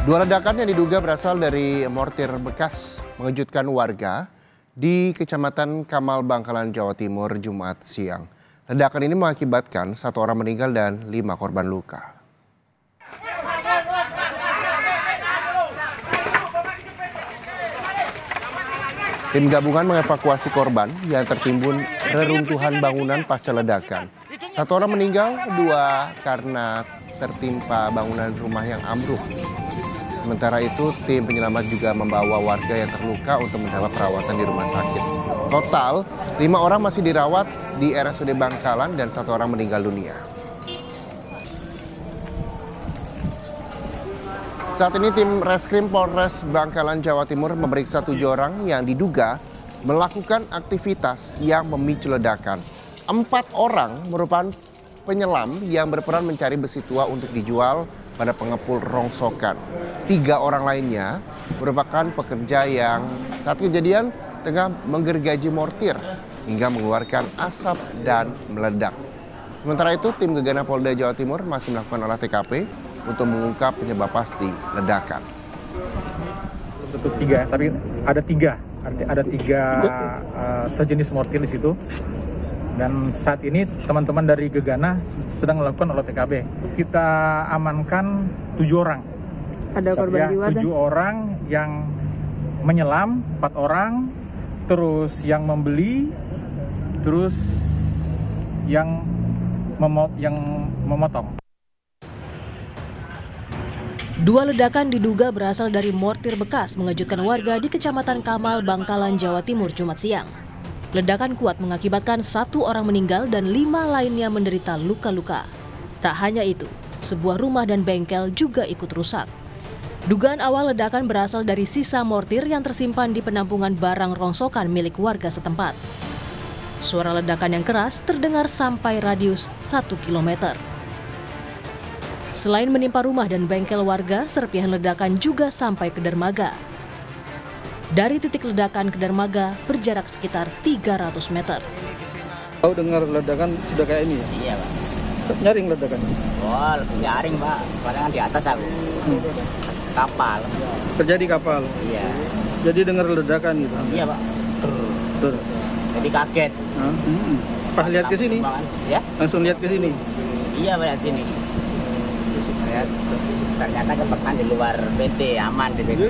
Dua ledakan yang diduga berasal dari mortir bekas mengejutkan warga di Kecamatan Kamal, Bangkalan, Jawa Timur, Jumat siang. Ledakan ini mengakibatkan 1 orang meninggal dan 5 korban luka. Tim gabungan mengevakuasi korban yang tertimbun reruntuhan bangunan pasca ledakan. 1 orang meninggal, 2 karena tertimpa bangunan rumah yang ambruk. Sementara itu, tim penyelamat juga membawa warga yang terluka untuk mendapat perawatan di rumah sakit. Total, 5 orang masih dirawat di RSUD Bangkalan dan 1 orang meninggal dunia. Saat ini tim Reskrim Polres Bangkalan, Jawa Timur memeriksa 7 orang yang diduga melakukan aktivitas yang memicu ledakan. 4 orang merupakan penyelam yang berperan mencari besi tua untuk dijual pada pengepul rongsokan. 3 orang lainnya merupakan pekerja yang saat kejadian tengah menggergaji mortir hingga mengeluarkan asap dan meledak. Sementara itu, tim Gegana Polda Jawa Timur masih melakukan olah TKP untuk mengungkap penyebab pasti ledakan. Belum tentu 3, tapi ada 3. Ada 3 sejenis mortir di situ. Dan saat ini teman-teman dari Gegana sedang melakukan olah TKP. Kita amankan 7 orang. Ada korban jiwa? 7 orang yang menyelam, 4 orang, terus yang membeli, terus yang memotong. 2 ledakan diduga berasal dari mortir bekas mengejutkan warga di Kecamatan Kamal, Bangkalan, Jawa Timur, Jumat siang. Ledakan kuat mengakibatkan 1 orang meninggal dan 5 lainnya menderita luka-luka. Tak hanya itu, sebuah rumah dan bengkel juga ikut rusak. Dugaan awal ledakan berasal dari sisa mortir yang tersimpan di penampungan barang rongsokan milik warga setempat. Suara ledakan yang keras terdengar sampai radius 1 km. Selain menimpa rumah dan bengkel warga, serpihan ledakan juga sampai ke dermaga. Dari titik ledakan ke dermaga berjarak sekitar 300 meter. Tahu dengar ledakan sudah kayak ini ya? Iya, Pak. Nyaring ledakan? Oh, nyaring, Pak. Soalnya kan di atas aku. Atas kapal. Terjadi kapal? Iya. Jadi dengar ledakan gitu? Iya, Pak. Betul. Jadi kaget. Pas lihat ke sini? Ya? Langsung lihat ke sini? Iya, Pak, lihat sini. Lihat, ternyata kebakaran di luar PT, aman di PT.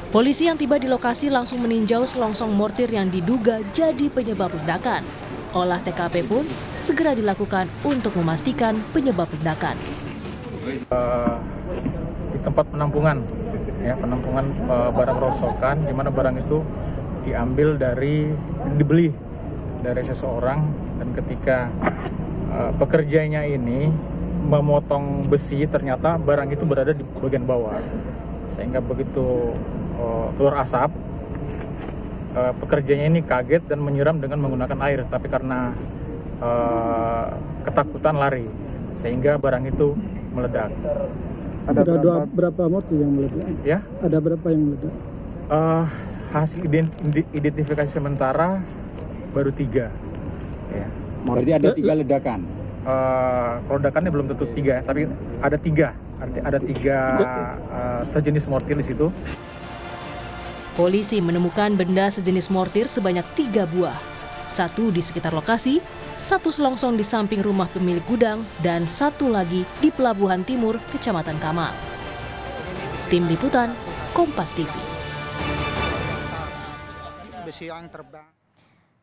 Polisi yang tiba di lokasi langsung meninjau selongsong mortir yang diduga jadi penyebab ledakan. Olah TKP pun segera dilakukan untuk memastikan penyebab ledakan. Di tempat penampungan, penampungan barang rongsokan, di mana barang itu dibeli dari seseorang, dan ketika pekerjanya ini memotong besi, ternyata barang itu berada di bagian bawah, sehingga begitu keluar asap, pekerjanya ini kaget dan menyiram dengan menggunakan air, tapi karena ketakutan lari, sehingga barang itu meledak. Ada berapa mortir yang meledak? Ya? Ada berapa yang meledak? Hasil identifikasi sementara baru 3. Ya. Berarti ada 3 ledakan? Ledakannya belum tentu 3, tapi ada 3. Ada 3 sejenis mortir di situ. Polisi menemukan benda sejenis mortir sebanyak 3 buah. 1 di sekitar lokasi, 1 selongsong di samping rumah pemilik gudang, dan 1 lagi di Pelabuhan Timur, Kecamatan Kamal. Tim Liputan, Kompas TV.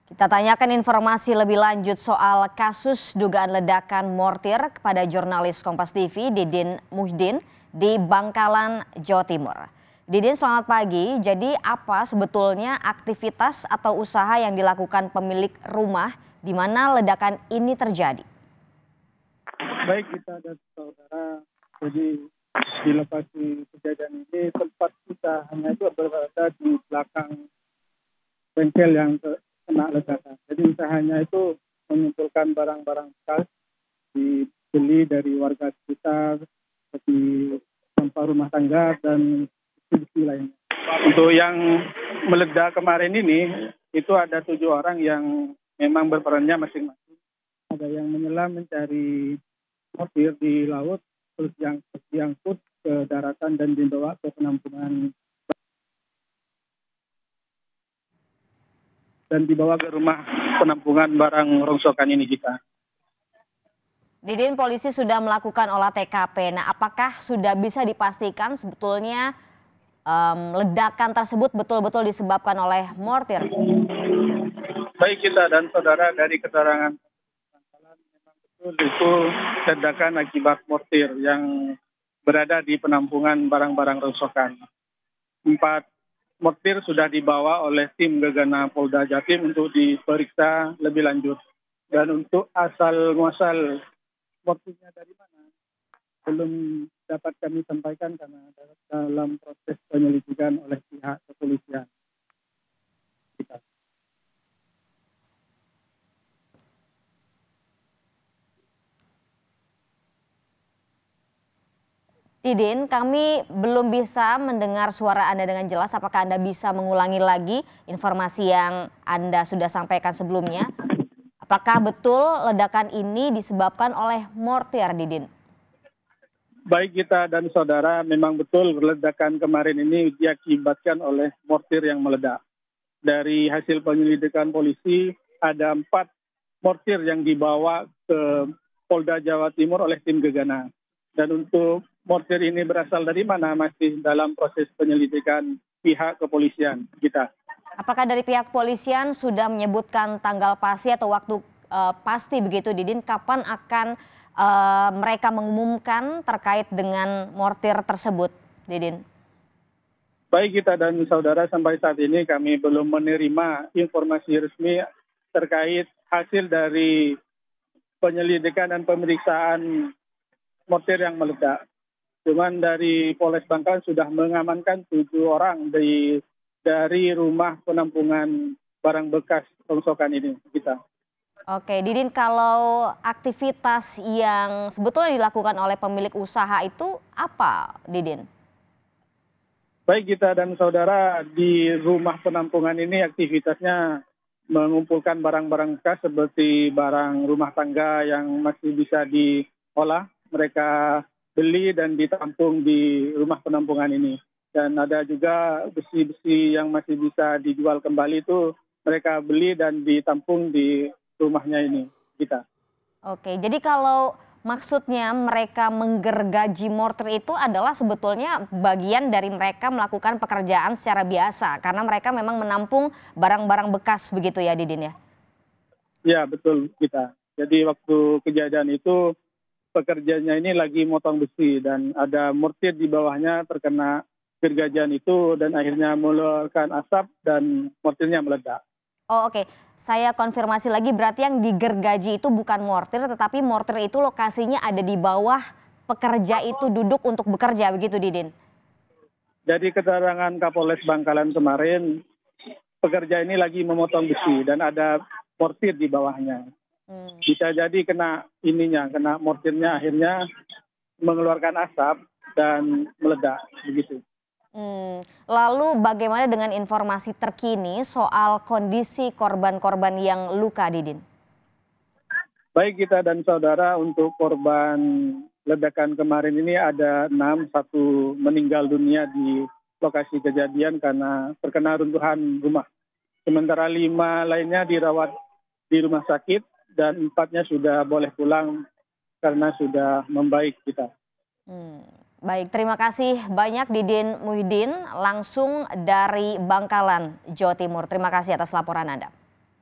Kita tanyakan informasi lebih lanjut soal kasus dugaan ledakan mortir kepada jurnalis Kompas TV Didin Muhdin di Bangkalan, Jawa Timur. Didin, selamat pagi. Jadi apa sebetulnya aktivitas atau usaha yang dilakukan pemilik rumah di mana ledakan ini terjadi? Baik, kita dan saudara, jadi di lokasi kejadian ini tempat usahanya itu berada di belakang bengkel yang kena ledakan. Jadi usahanya itu mengumpulkan barang-barang bekas dibeli dari warga sekitar, seperti sampah rumah tangga dan besi lainnya. Untuk yang meledak kemarin ini, itu ada 7 orang yang memang berperannya masing-masing. Ada yang menyelam mencari mortir di laut, terus yang diangkut ke daratan perawatan dan dibawa ke penampungan dan dibawa ke rumah penampungan barang rongsokan ini kita. Didin, polisi sudah melakukan olah TKP. Nah, apakah sudah bisa dipastikan sebetulnya ledakan tersebut betul-betul disebabkan oleh mortir? Baik kita dan saudara, dari keterangan memang betul itu ledakan akibat mortir yang berada di penampungan barang-barang rongsokan. 4 mortir sudah dibawa oleh tim Gegana Polda Jatim untuk diperiksa lebih lanjut. Dan untuk asal muasal mortirnya dari mana belum dapat kami sampaikan karena dalam proses penyelidikan oleh pihak kepolisian. Kita. Didin, kami belum bisa mendengar suara Anda dengan jelas. Apakah Anda bisa mengulangi lagi informasi yang Anda sudah sampaikan sebelumnya? Apakah betul ledakan ini disebabkan oleh mortir, Didin? Baik kita dan saudara, memang betul ledakan kemarin ini diakibatkan oleh mortir yang meledak. Dari hasil penyelidikan polisi, ada 4 mortir yang dibawa ke Polda Jawa Timur oleh tim Gegana. Dan untuk mortir ini berasal dari mana masih dalam proses penyelidikan pihak kepolisian kita. Apakah dari pihak kepolisian sudah menyebutkan tanggal pasti atau waktu pasti begitu, Didin, kapan akan mereka mengumumkan terkait dengan mortir tersebut, Didin? Baik kita dan saudara, sampai saat ini kami belum menerima informasi resmi terkait hasil dari penyelidikan dan pemeriksaan mortir yang meledak. Cuman dari Polres Bangkalan sudah mengamankan 7 orang dari rumah penampungan barang bekas rongsokan ini kita. Oke, Didin, kalau aktivitas yang sebetulnya dilakukan oleh pemilik usaha itu apa, Didin? Baik kita dan saudara, di rumah penampungan ini aktivitasnya mengumpulkan barang-barang bekas seperti barang rumah tangga yang masih bisa diolah. Mereka beli dan ditampung di rumah penampungan ini. Dan ada juga besi-besi yang masih bisa dijual kembali itu mereka beli dan ditampung di rumahnya ini kita. Oke, jadi kalau maksudnya mereka menggergaji mortir itu adalah sebetulnya bagian dari mereka melakukan pekerjaan secara biasa karena mereka memang menampung barang-barang bekas begitu ya, Didin ya? Ya betul kita. Jadi waktu kejadian itu pekerjanya ini lagi motong besi dan ada mortir di bawahnya terkena gergajian itu dan akhirnya mengeluarkan asap dan mortirnya meledak. Oh oke, saya konfirmasi lagi, berarti yang digergaji itu bukan mortir tetapi mortir itu lokasinya ada di bawah pekerja itu duduk untuk bekerja begitu, Didin? Jadi keterangan Kapolres Bangkalan kemarin, pekerja ini lagi memotong besi dan ada mortir di bawahnya. Bisa jadi kena mortirnya akhirnya mengeluarkan asap dan meledak begitu. Lalu bagaimana dengan informasi terkini soal kondisi korban-korban yang luka, Didin? Baik kita dan saudara, untuk korban ledakan kemarin ini ada 6, 1 meninggal dunia di lokasi kejadian karena terkena runtuhan rumah. Sementara 5 lainnya dirawat di rumah sakit dan 4-nya sudah boleh pulang karena sudah membaik kita. Baik, terima kasih banyak Didin Muhyiddin langsung dari Bangkalan, Jawa Timur. Terima kasih atas laporan Anda.